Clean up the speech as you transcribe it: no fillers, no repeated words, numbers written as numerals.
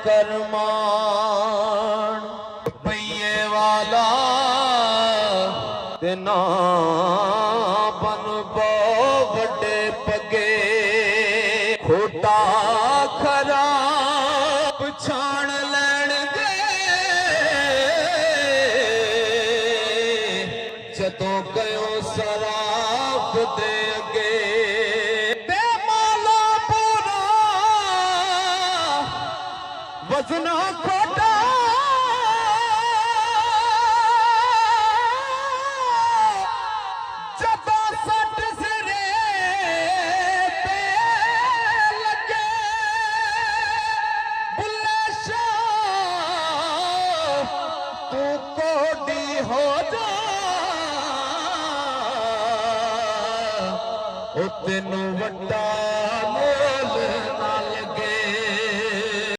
करमान भैये वाला ते ना बन बो बड़े पगे खोटा खरा पछाण लैण दे जदों गयो शराब दे अगे ते माला पूरा वजना खोटा जदों सट सिरे ते लगे बुल्ले शाह तू कोडी हो जा ओ तेनू वड्डा